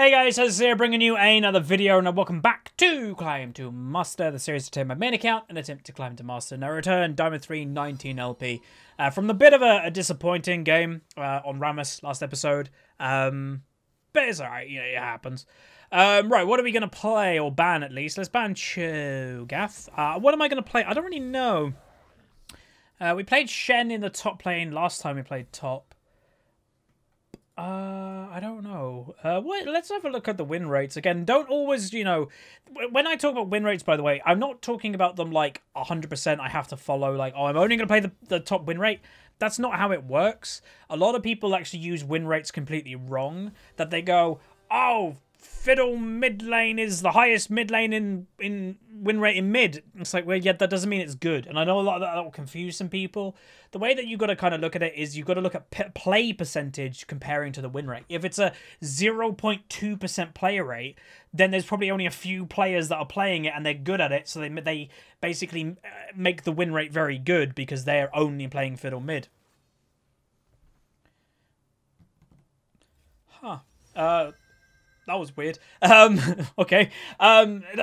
Hey guys, Huzzy here, bringing you another video, and welcome back to Climb to Master, the series to take my main account and attempt to climb to Master. Now return Diamond 3 19 LP from the bit of a disappointing game on Rammus last episode, but it's alright, you know, it happens. Right, what are we going to play, or ban at least? Let's ban Cho'Gath. What am I going to play? I don't really know. We played Shen in the top lane last time we played top. I don't know. Let's have a look at the win rates again. Don't always, you know, when I talk about win rates, by the way, I'm not talking about them like 100% I have to follow, like, oh, I'm only going to play the top win rate. That's not how it works. A lot of people actually use win rates completely wrong, that they go, oh, Fiddle mid lane is the highest mid lane in win rate in mid. It's like, well, yeah, that doesn't mean it's good. And I know a lot of that will confuse some people. The way that you got to kind of look at it is you got to look at play percentage comparing to the win rate. If it's a 0.2% player rate, then there's probably only a few players that are playing it and they're good at it. So they basically make the win rate very good because they're only playing Fiddle mid. Huh. That was weird. Okay.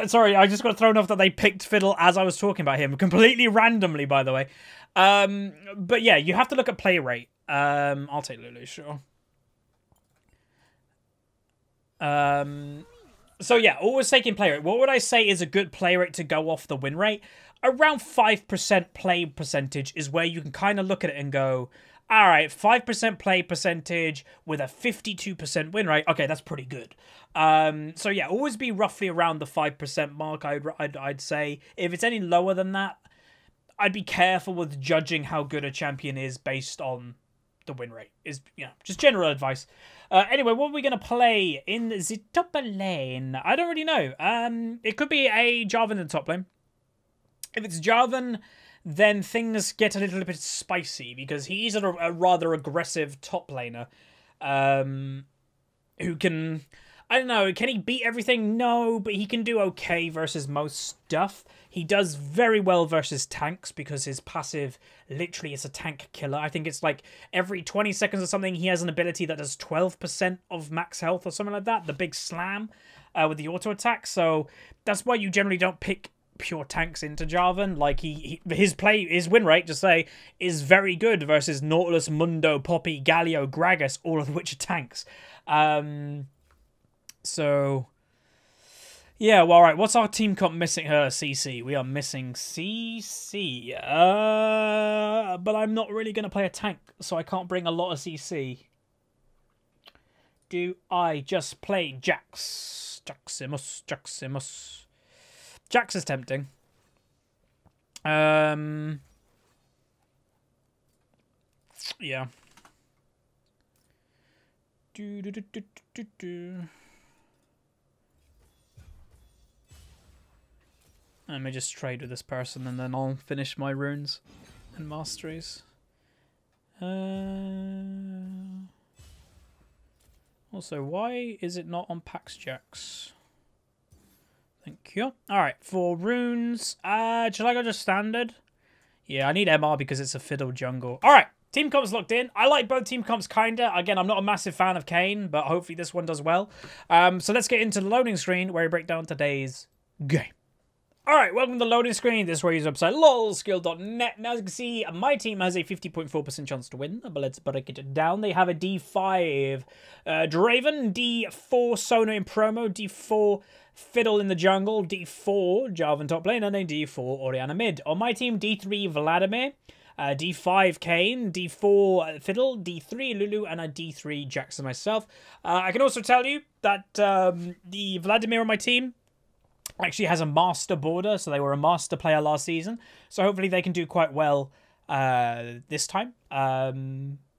Sorry, I just got thrown off that they picked Fiddle as I was talking about him. Completely randomly, by the way. But yeah, you have to look at play rate. I'll take Lulu, sure. So yeah, always taking play rate. What would I say is a good play rate to go off the win rate? Around 5% play percentage is where you can kind of look at it and go, all right, 5% play percentage with a 52% win rate. Okay, that's pretty good. So yeah, always be roughly around the 5% mark, I'd say. If it's any lower than that, I'd be careful with judging how good a champion is based on the win rate. Is, you know, just general advice. Anyway, what are we going to play in the top lane? I don't really know. It could be a Jarvan in the top lane. If it's Jarvan, then things get a little bit spicy because he's a rather aggressive top laner who can, I don't know, can he beat everything? No, but he can do okay versus most stuff. He does very well versus tanks because his passive literally is a tank killer. I think it's like every 20 seconds or something he has an ability that does 12% of max health or something like that. The big slam with the auto attack. So that's why you generally don't pick pure tanks into Jarvan. Like his win rate, just say, is very good versus Nautilus, Mundo, Poppy, Galio, Gragas, all of which are tanks. So yeah, well, all right, what's our team comp missing? CC. We are missing CC. But I'm not really going to play a tank, so I can't bring a lot of CC. Do I just play Jax? Jaximus. Jax is tempting. Yeah. Let me just trade with this person and then I'll finish my runes and masteries. Also, why is it not on PAX JAX? Thank you. Alright, for runes, should I go just standard? Yeah, I need MR because it's a fiddle jungle. Alright, team comps locked in. I like both team comps, kinda. Again, I'm not a massive fan of Kayn, but hopefully this one does well. So let's get into the loading screen where we break down today's game. Alright, welcome to the loading screen. This is where you use website lolskill.net. Now, as you can see, my team has a 50.4% chance to win, but let's break it down. They have a D5 Draven, D4 Sona in promo, D4 Fiddle in the jungle, D4 Jarvan top lane, and a D4 Orianna mid. On my team, D3 Vladimir, D5 Kayn, D4 Fiddle, D3 Lulu, and a D3 Jackson myself. I can also tell you that the Vladimir on my team actually has a master border, so they were a master player last season. So hopefully they can do quite well this time.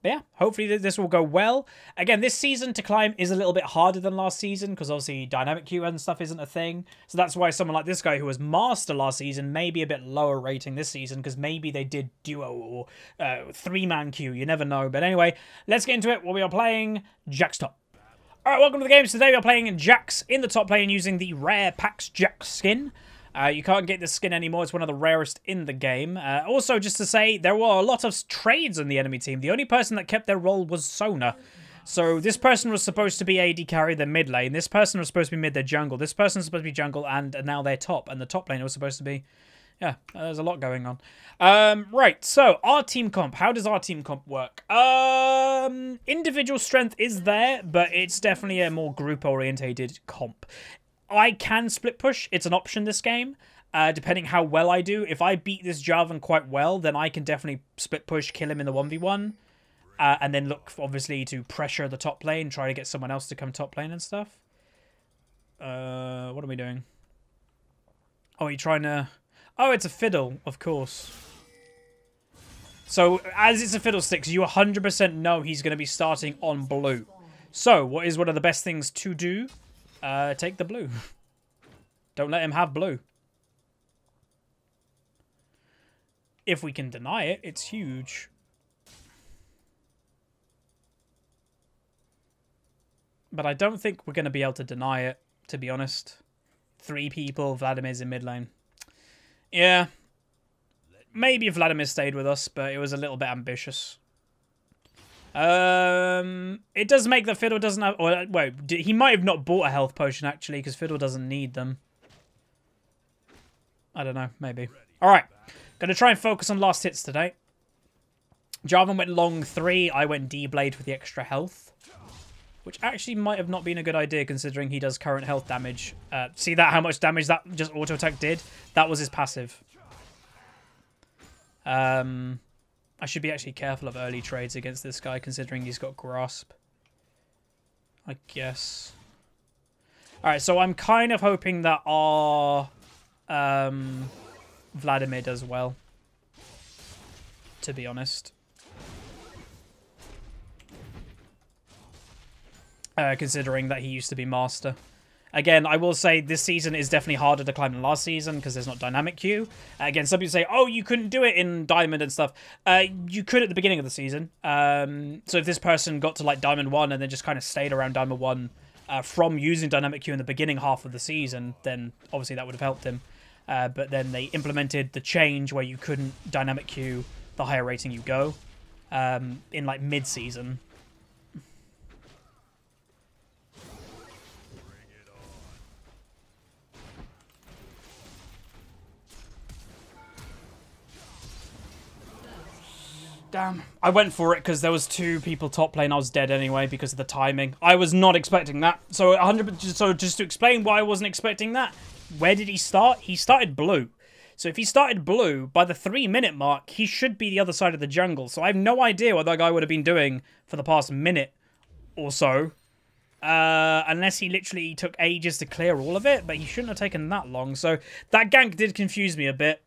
But yeah, hopefully this will go well. Again, this season to climb is a little bit harder than last season because obviously dynamic queue and stuff isn't a thing. So that's why someone like this guy who was master last season may be a bit lower rating this season because maybe they did duo or three-man queue. You never know. But anyway, let's get into it. We are playing Jax top. Alright, welcome to the games. Today we are playing Jax in the top lane using the rare PAX JAX skin. You can't get this skin anymore. It's one of the rarest in the game. Also, just to say, there were a lot of trades on the enemy team. The only person that kept their role was Sona. So this person was supposed to be AD carry their mid lane. This person was supposed to be mid their jungle. This person was supposed to be jungle, and now they're top. And the top lane was supposed to be... Yeah, there's a lot going on. Right, so our team comp. How does our team comp work? Individual strength is there, but it's definitely a more group-orientated comp. I can split push. It's an option this game, depending how well I do. If I beat this Jarvan quite well, then I can definitely split push, kill him in the 1v1. And then look, obviously, to pressure the top lane, try to get someone else to come top lane and stuff. What are we doing? Oh, are you trying to... Oh, it's a fiddle, of course. So, as it's a fiddlesticks, you 100% know he's going to be starting on blue. So, what is one of the best things to do? Take the blue. Don't let him have blue. If we can deny it, it's huge. But I don't think we're going to be able to deny it, to be honest. 3 people, Vladimir's in mid lane. Yeah. Maybe if Vladimir stayed with us, but it was a little bit ambitious. It does make that Fiddle doesn't have... Or, wait, he might have not bought a health potion, actually, because Fiddle doesn't need them. I don't know, maybe. Alright. Gonna try and focus on last hits today. Jarvan went long 3. I went D-Blade for the extra health. Which actually might have not been a good idea considering he does current health damage. See that? How much damage that just auto attack did? That was his passive. I should be actually careful of early trades against this guy considering he's got grasp. I guess. Alright, so I'm kind of hoping that our Vladimir does well. To be honest. Considering that he used to be master. Again, I will say this season is definitely harder to climb than last season because there's not dynamic queue. Again, some people say, oh, you couldn't do it in Diamond and stuff. You could at the beginning of the season. So if this person got to like Diamond 1 and then just kind of stayed around Diamond 1 from using dynamic queue in the beginning half of the season, then obviously that would have helped him. But then they implemented the change where you couldn't dynamic queue the higher rating you go in like mid-season. Damn. I went for it because there was 2 people top lane. I was dead anyway because of the timing. I was not expecting that. So 100%. So just to explain why I wasn't expecting that, where did he start? He started blue. So if he started blue, by the 3-minute mark, he should be the other side of the jungle. So I have no idea what that guy would have been doing for the past minute or so. Unless he literally took ages to clear all of it. But he shouldn't have taken that long. So that gank did confuse me a bit.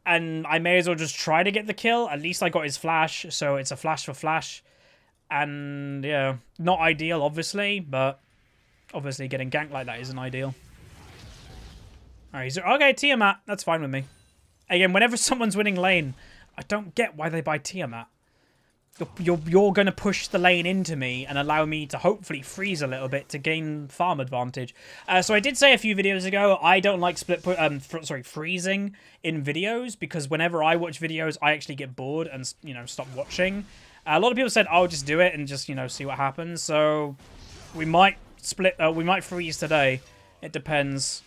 And I may as well just try to get the kill. At least I got his flash, so it's a flash for flash. And, yeah, not ideal, obviously, but obviously getting ganked like that isn't ideal. Alright, okay, Tiamat, that's fine with me. Again, whenever someone's winning lane, I don't get why they buy Tiamat. You're going to push the lane into me and allow me to hopefully freeze a little bit to gain farm advantage. So I did say a few videos ago, I don't like freezing in videos because whenever I watch videos, I actually get bored and, you know, stop watching. A lot of people said, "Oh, just do it and just, you know, see what happens." So we might we might freeze today. It depends.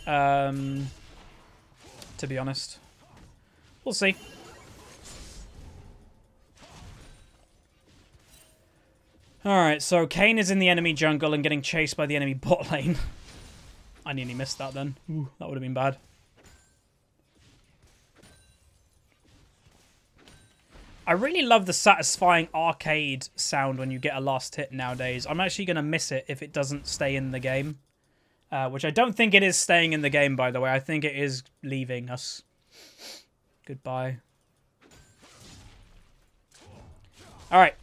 To be honest, we'll see. Alright, so Kayn is in the enemy jungle and getting chased by the enemy bot lane. I nearly missed that then. Ooh, that would have been bad. I really love the satisfying arcade sound when you get a last hit nowadays. I'm actually going to miss it if it doesn't stay in the game. Which I don't think it is staying in the game, by the way. I think it is leaving us. Goodbye. Alright.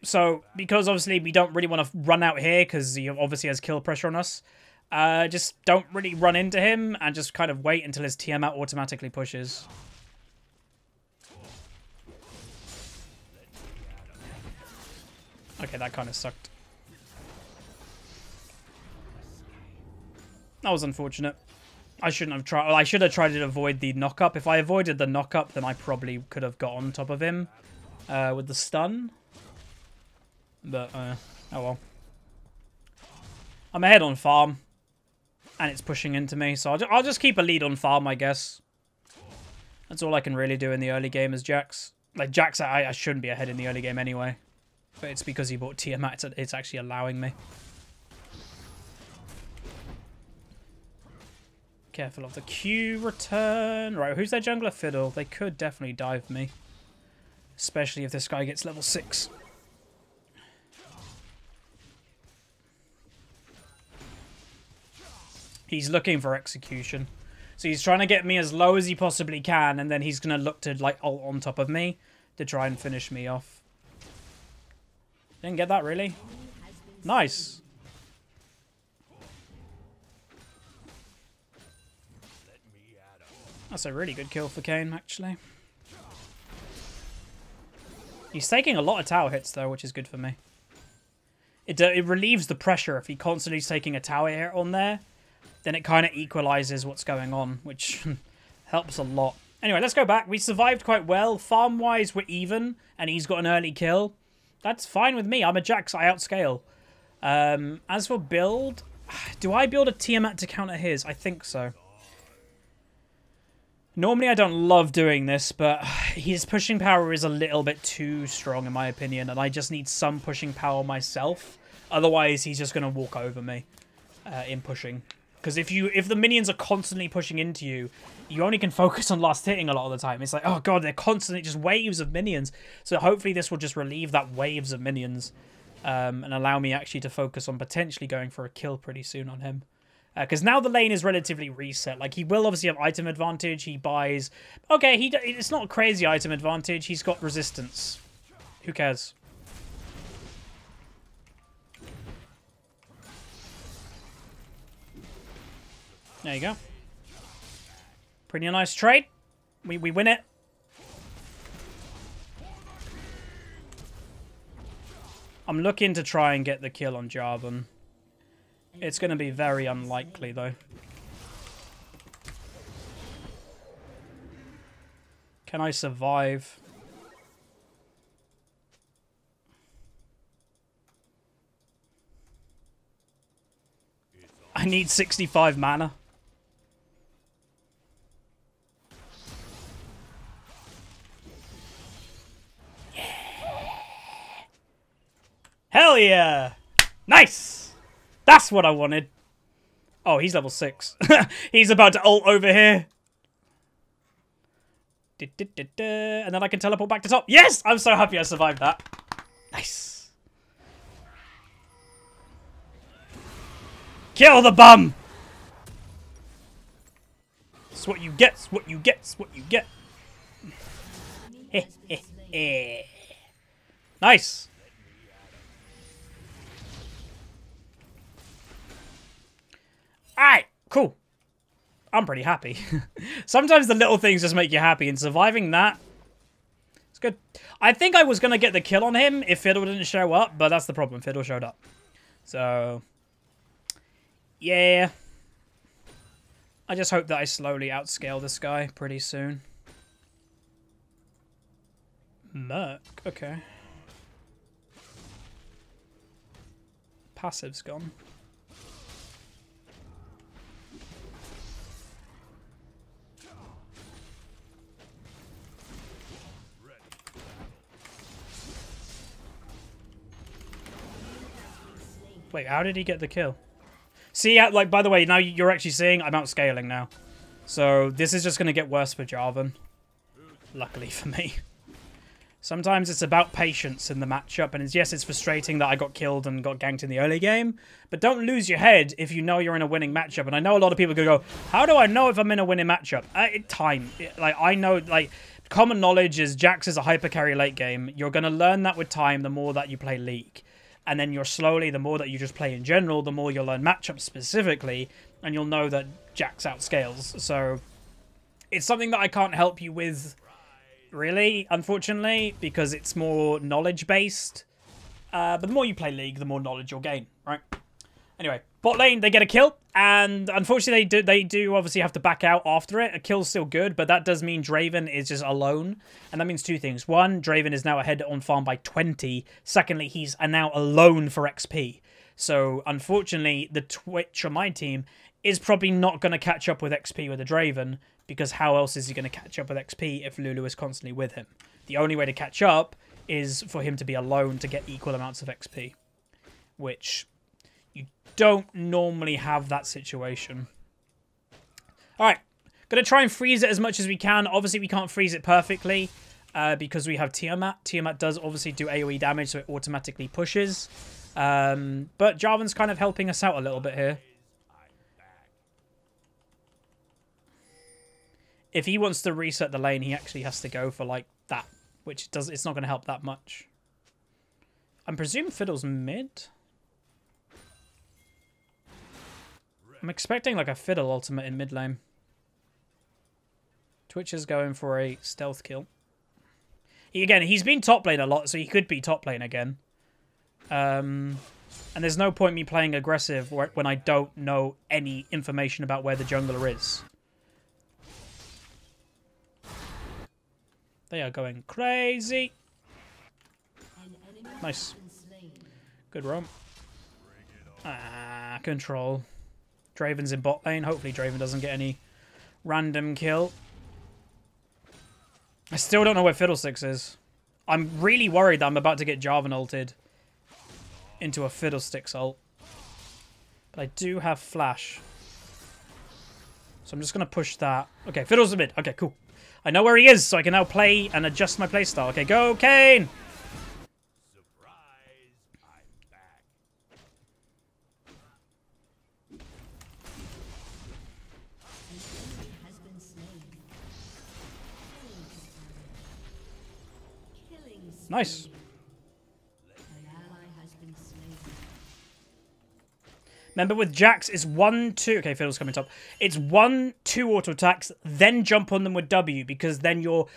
So, because obviously we don't really want to run out here because he obviously has kill pressure on us, just don't really run into him and just kind of wait until his Tiamat automatically pushes. Okay, that kind of sucked. That was unfortunate. I shouldn't have tried. Well, I should have tried to avoid the knock-up. If I avoided the knock-up, then I probably could have got on top of him with the stun. But, oh well. I'm ahead on farm. And it's pushing into me, so I'll just keep a lead on farm, I guess. That's all I can really do in the early game as Jax. Like, Jax, I shouldn't be ahead in the early game anyway. But it's because he bought Tiamat, it's actually allowing me. Careful of the Q return. Right, who's their jungler? Fiddle. They could definitely dive me. Especially if this guy gets level 6. He's looking for execution. So he's trying to get me as low as he possibly can, and then he's going to look to, like, ult on top of me to try and finish me off. Didn't get that, really. Nice. That's a really good kill for Kane, actually. He's taking a lot of tower hits, though, which is good for me. It relieves the pressure if he constantly is taking a tower hit on there. Then it kind of equalizes what's going on, which helps a lot. Anyway, let's go back. We survived quite well. Farm-wise, we're even, and he's got an early kill. That's fine with me. I'm a Jax. I outscale. As for build, do I build a Tiamat to counter his? I think so. Normally, I don't love doing this, but his pushing power is a little bit too strong, in my opinion, and I just need some pushing power myself. Otherwise, he's just going to walk over me in pushing. Because if the minions are constantly pushing into you, you only can focus on last hitting a lot of the time. It's like, oh god, they're constantly just waves of minions. So hopefully this will just relieve that waves of minions and allow me actually to focus on potentially going for a kill pretty soon on him. Because now the lane is relatively reset. Like, he will obviously have item advantage. He buys... Okay, it's not a crazy item advantage. He's got resistance. Who cares? There you go. Pretty nice trade. We win it. I'm looking to try and get the kill on Jarvan. It's going to be very unlikely, though. Can I survive? I need 65 mana. Hell yeah! Nice! That's what I wanted. Oh, he's level 6. He's about to ult over here. And then I can teleport back to top. Yes! I'm so happy I survived that. Nice. Kill the bum! It's what you get, it's what you get, it's what you get. Nice. Alright, cool. I'm pretty happy. Sometimes the little things just make you happy, and surviving that, it's good. I think I was going to get the kill on him if Fiddle didn't show up, but that's the problem. Fiddle showed up. So, yeah. I just hope that I slowly outscale this guy pretty soon. Merc, okay. Passive's gone. Wait, how did he get the kill? See, like, by the way, now you're actually seeing I'm outscaling now. So this is just going to get worse for Jarvan. Luckily for me. Sometimes it's about patience in the matchup. And yes, it's frustrating that I got killed and got ganked in the early game. But don't lose your head if you know you're in a winning matchup. And I know a lot of people are going to go, how do I know if I'm in a winning matchup? Time. I know, like, common knowledge is Jax is a hyper carry late game. You're going to learn that with time the more that you play League. And then the more that you just play in general, the more you'll learn matchups specifically, and you'll know that Jax outscales. So it's something that I can't help you with, really, unfortunately, because it's more knowledge-based. But the more you play League, the more knowledge you'll gain, right? Anyway, Bot lane, they get a kill, and unfortunately they do obviously have to back out after it. A kill's still good, but that does mean Draven is just alone, and that means two things. One, Draven is now ahead on farm by 20. Secondly, he's now alone for XP. So, unfortunately, the Twitch on my team is probably not going to catch up with XP with a Draven, because how else is he going to catch up with XP if Lulu is constantly with him? The only way to catch up is for him to be alone to get equal amounts of XP, which you don't normally have that situation. Alright, going to try and freeze it as much as we can. Obviously, we can't freeze it perfectly because we have Tiamat. Tiamat does obviously do AoE damage, so it automatically pushes. But Jarvan's kind of helping us out a little bit here. If he wants to reset the lane, he actually has to go for like that, which does it's not going to help that much. I'm presuming Fiddle's mid. I'm expecting like a Fiddle ultimate in mid lane. Twitch is going for a stealth kill. He's been top lane a lot, so he could be top lane again. And there's no point me playing aggressive when I don't know any information about where the jungler is. They are going crazy. Nice. Good roam. Control. Draven's in bot lane. Hopefully Draven doesn't get any random kill. I still don't know where Fiddlesticks is. I'm really worried that I'm about to get Jarvan ulted into a Fiddlesticks ult. But I do have flash. So I'm just going to push that. Okay, Fiddle's a mid. Okay, cool. I know where he is, so I can now play and adjust my playstyle. Okay, go, Kane! Surprise, I'm back. Nice. Remember with Jax, it's 1-2. Okay, Fiddle's coming top. It's 1-2 auto attacks, then jump on them with W, because then your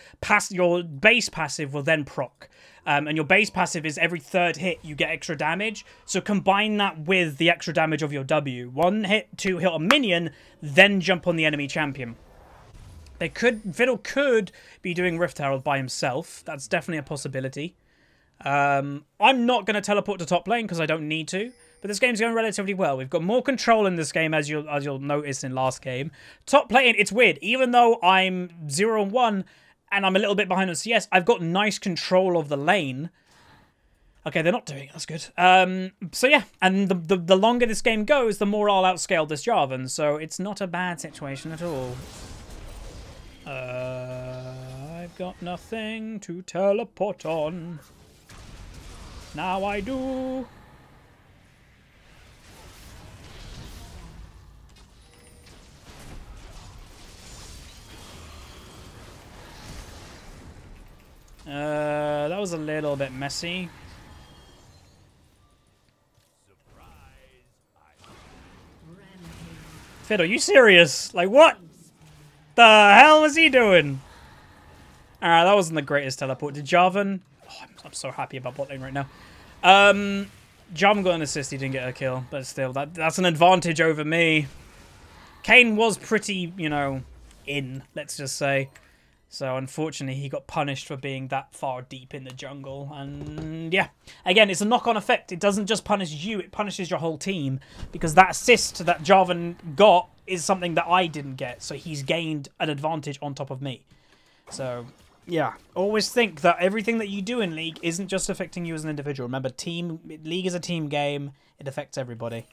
base passive will then proc. And your base passive is every third hit you get extra damage. So combine that with the extra damage of your W. 1 hit, 2 hit a minion, then jump on the enemy champion. Fiddle could be doing Rift Herald by himself. That's definitely a possibility. I'm not going to teleport to top lane because I don't need to. But this game's going relatively well. We've got more control in this game, as you'll notice in last game. Top lane, it's weird. Even though I'm 0-1 and I'm a little bit behind on CS, I've got nice control of the lane. Okay, they're not doing it. That's good. So yeah, and the longer this game goes, the more I'll outscale this Jarvan. So it's not a bad situation at all. I've got nothing to teleport on. Now I do. That was a little bit messy. Fiddle, are you serious? Like, what the hell was he doing? Alright, that wasn't the greatest teleport. Did Jarvan... Oh, I'm so happy about bot lane right now. Jarvan got an assist, he didn't get a kill. But still, that's an advantage over me. Kane was pretty, you know, let's just say. So, unfortunately, he got punished for being that far deep in the jungle. And, yeah. Again, it's a knock-on effect. It doesn't just punish you, it punishes your whole team. Because that assist that Jarvan got is something that I didn't get. So, he's gained an advantage on top of me. So, yeah. Always think that everything that you do in League isn't just affecting you as an individual. Remember, League is a team game. It affects everybody.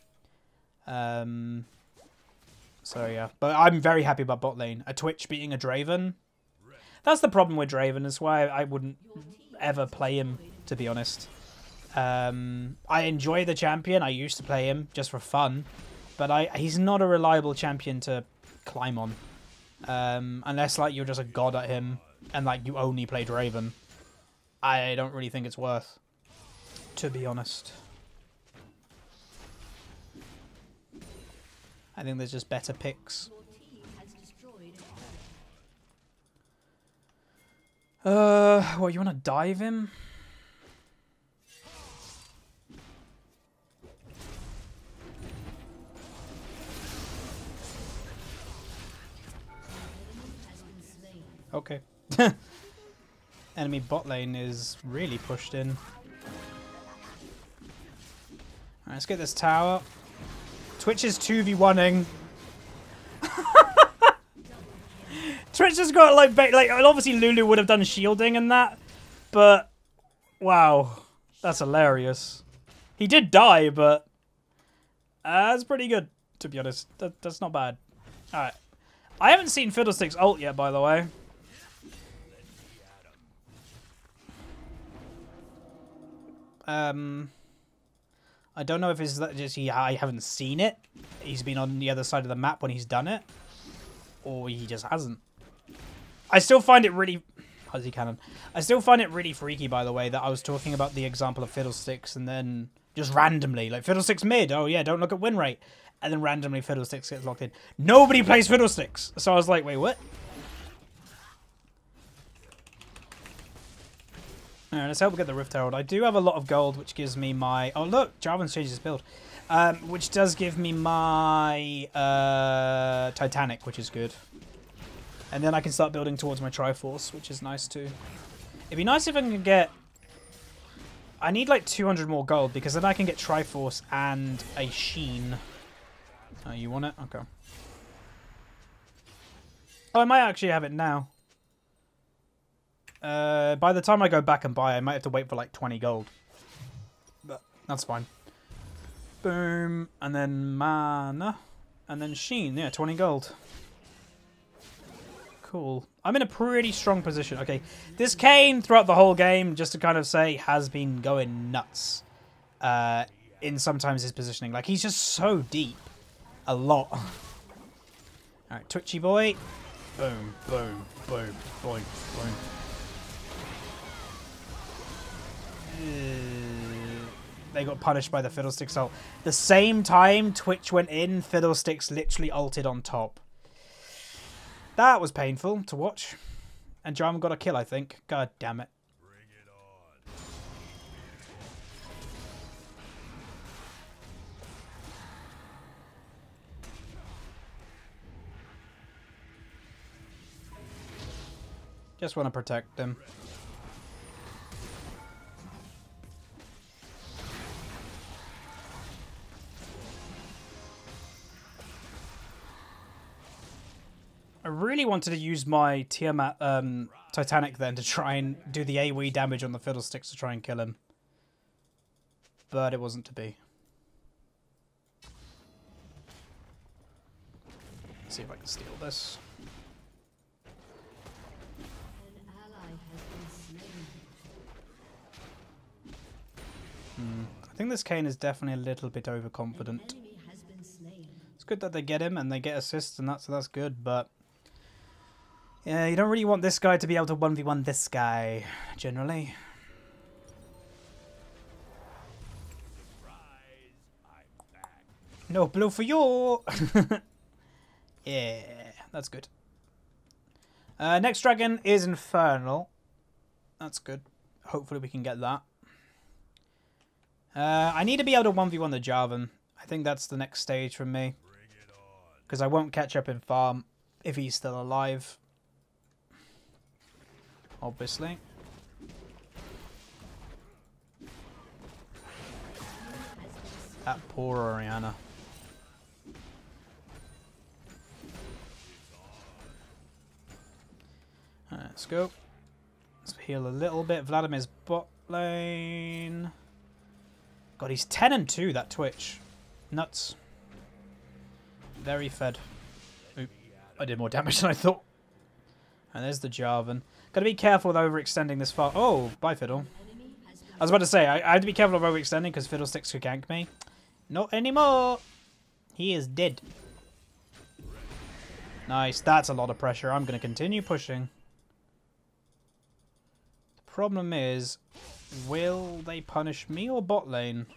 So, yeah. But I'm very happy about bot lane. A Twitch beating a Draven... That's the problem with Draven. That's why I wouldn't ever play him, to be honest. I enjoy the champion. I used to play him just for fun. But he's not a reliable champion to climb on. Unless, like, you're just a god at him and, like, you only play Draven. I don't really think it's worth, to be honest. I think there's just better picks. What, you want to dive him? Okay. Enemy bot lane is really pushed in. Alright, let's get this tower. Twitch is 2v1ing. Twitch has got like obviously Lulu would have done shielding and that, but wow, that's hilarious. He did die, but that's pretty good, to be honest. That's not bad. Alright. I haven't seen Fiddlestick's ult yet, by the way. I don't know if it's just I haven't seen it. He's been on the other side of the map when he's done it, or he just hasn't. I still find it really... Huzzy cannon. I still find it really freaky, by the way, that I was talking about the example of Fiddlesticks and then just randomly, like, Fiddlesticks mid, oh yeah, don't look at win rate. And then randomly Fiddlesticks gets locked in. Nobody plays Fiddlesticks! So I was like, wait, what? Alright, let's help get the Rift Herald. I do have a lot of gold, which gives me my... Oh, look! Jarvan's changed his build. Which does give me my Titanic, which is good. And then I can start building towards my Triforce, which is nice too. It'd be nice if I can get... I need like 200 more gold, because then I can get Triforce and a Sheen. Oh, you want it? Okay. Oh, I might actually have it now. By the time I go back and buy, I might have to wait for like 20 gold. But that's fine. Boom. And then mana. And then Sheen. Yeah, 20 gold. Cool. I'm in a pretty strong position. Okay, this Kayn throughout the whole game, just to kind of say, has been going nuts in sometimes his positioning. Like, he's just so deep. A lot. Alright, Twitchy boy. Boom, boom, boom, boom, boom. They got punished by the Fiddlesticks ult. The same time Twitch went in, Fiddlesticks literally ulted on top. That was painful to watch. And Jarvan got a kill, I think. God damn it. Bring it on. Just want to protect him. I really wanted to use my Tiamat Titanic then to try and do the AoE damage on the Fiddlesticks to try and kill him. But it wasn't to be. Let's see if I can steal this. I think this Kayn is definitely a little bit overconfident. It's good that they get him and they get assists and that's good, but yeah, you don't really want this guy to be able to 1v1 this guy, generally. No blue for you! Yeah, that's good. Next dragon is Infernal. That's good. Hopefully we can get that. I need to be able to 1v1 the Jarvan. I think that's the next stage for me. Because I won't catch up in farm if he's still alive. Obviously. That poor Orianna. Alright, let's go. Let's heal a little bit. Vladimir's bot lane. God, he's 10 and 2, that Twitch. Nuts. Very fed. Oop. I did more damage than I thought. And there's the Jarvan. Gotta be careful with overextending this far. Oh, bye, Fiddle. I was about to say, I had to be careful of overextending because Fiddlesticks could gank me. Not anymore. He is dead. Nice. That's a lot of pressure. I'm going to continue pushing. The problem is, will they punish me or bot lane?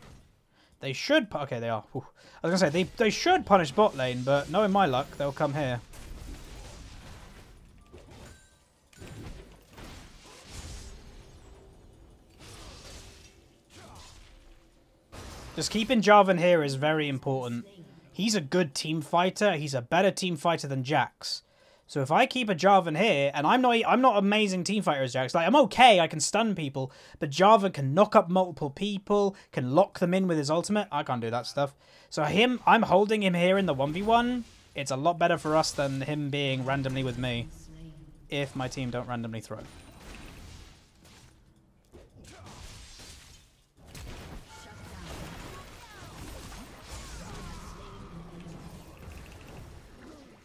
They should. Okay, they are. Whew. I was going to say, they should punish bot lane, but knowing my luck, they'll come here. Just keeping Jarvan here is very important. He's a good team fighter. He's a better team fighter than Jax. So if I keep a Jarvan here, and I'm not amazing team fighter as Jax. Like, I'm okay, I can stun people, but Jarvan can knock up multiple people, can lock them in with his ultimate. I can't do that stuff. So I'm holding him here in the 1v1. It's a lot better for us than him being randomly with me, if my team don't randomly throw.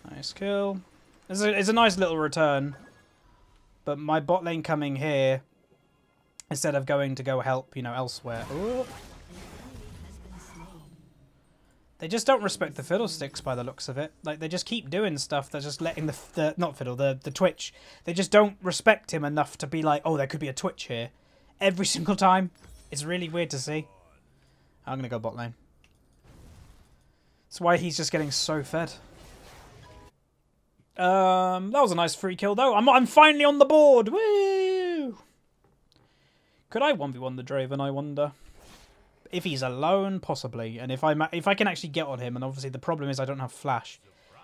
Nice kill. It's a nice little return. But my bot lane coming here, instead of going to go help, you know, elsewhere. Ooh. They just don't respect the fiddlesticks by the looks of it. Like, they just keep doing stuff. They're just letting the Twitch. They just don't respect him enough to be like, oh, there could be a Twitch here. Every single time. It's really weird to see. I'm going to go bot lane. That's why he's just getting so fed. That was a nice free kill, though. I'm finally on the board. Woo! Could I 1v1 the Draven, I wonder? If he's alone, possibly. And if I can actually get on him, and obviously the problem is I don't have flash.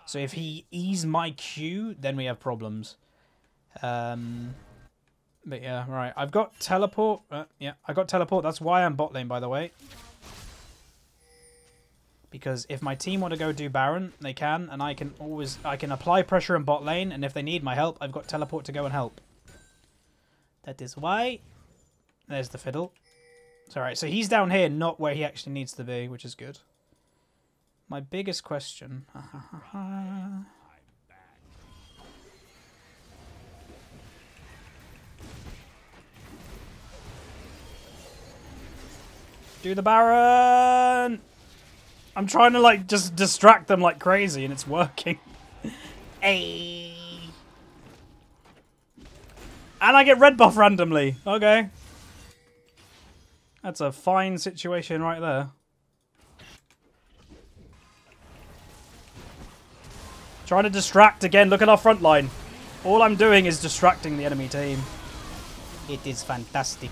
So if he E's my Q, then we have problems. But yeah, right. I've got teleport. Yeah, I got teleport. That's why I'm bot lane, by the way. Because if my team want to go do Baron, they can, and I can apply pressure in bot lane, and if they need my help, I've got teleport to go and help. That is why. There's the fiddle. It's alright, so he's down here, not where he actually needs to be, which is good. My biggest question. Do the Baron! I'm trying to, like, just distract them like crazy, and it's working. Hey. And I get red buff randomly. Okay. That's a fine situation right there. Trying to distract again. Look at our front line. All I'm doing is distracting the enemy team. It is fantastic.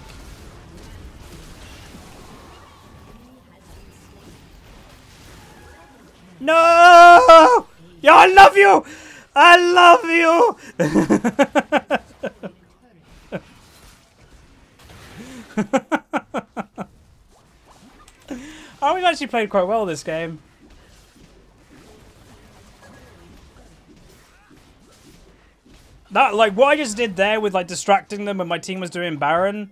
No! Yeah, I love you! I love you! Oh, we've actually played quite well this game. That, like, what I just did there with, like, distracting them when my team was doing Baron,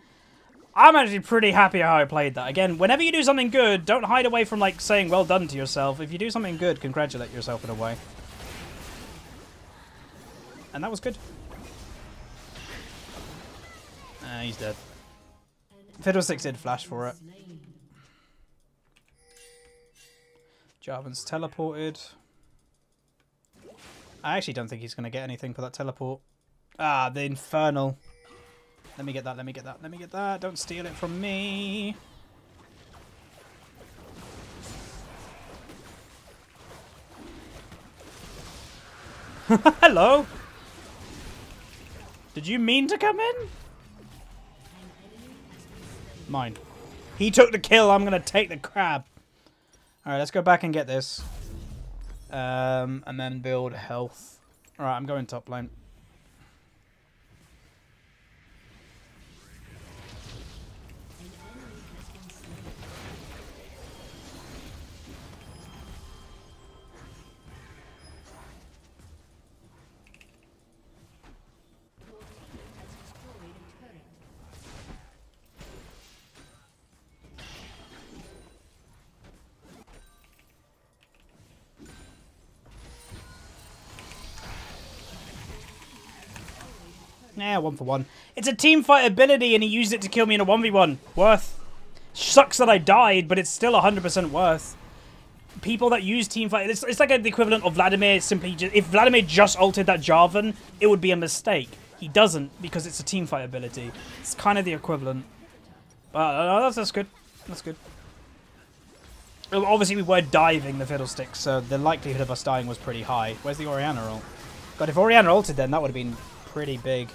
I'm actually pretty happy how I played that. Again, whenever you do something good, don't hide away from, like, saying well done to yourself. If you do something good, congratulate yourself in a way. And that was good. He's dead. Fiddlesticks did flash for it. Jarvan's teleported. I actually don't think he's going to get anything for that teleport. Ah, the Infernal. Let me get that, let me get that, let me get that. Don't steal it from me. Hello? Did you mean to come in? Mine. He took the kill, I'm going to take the crab. Alright, let's go back and get this. And then build health. Alright, I'm going top lane. Yeah, 1 for 1. It's a team fight ability and he used it to kill me in a 1v1. Worth. Sucks that I died, but it's still 100% worth. People that use team fight... It's like the equivalent of Vladimir simply... If Vladimir just ulted that Jarvan, it would be a mistake. He doesn't because it's a team fight ability. It's kind of the equivalent. But that's good. That's good. Obviously, we were diving the Fiddlesticks, so the likelihood of us dying was pretty high. Where's the Orianna ult? God, if Orianna ulted then, that would have been pretty big.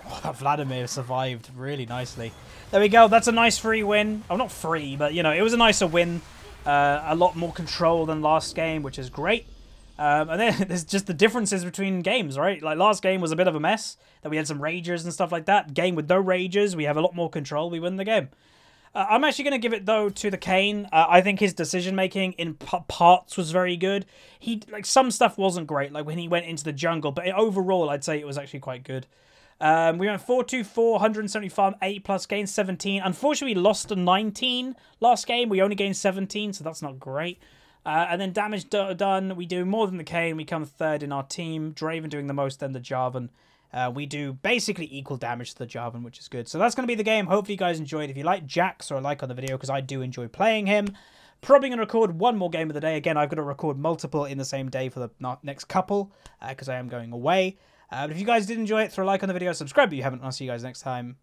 Oh, that Vladimir survived really nicely. There we go. That's a nice free win. Oh, not free, but, you know, it was a nicer win. A lot more control than last game, which is great. And then there's just the differences between games, right? Like last game was a bit of a mess. That we had some ragers and stuff like that. Game with no ragers, we have a lot more control. We win the game. I'm actually going to give it, though, to the Kane. I think his decision-making in parts was very good. Some stuff wasn't great, like when he went into the jungle, but overall, I'd say it was actually quite good. We went 424, 175, 8 plus gains, 17. Unfortunately, we lost to 19 last game. We only gained 17, so that's not great. And then damage done, we do more than the Kane. We come third in our team. Draven doing the most, then the Jarvan. We do basically equal damage to the Jarvan, which is good. So that's going to be the game. Hopefully you guys enjoyed. If you like Jax, or a like on the video, because I do enjoy playing him. Probably going to record one more game of the day. Again, I've got to record multiple in the same day for the next couple, because I am going away. But if you guys did enjoy it, throw a like on the video, subscribe if you haven't, and I'll see you guys next time.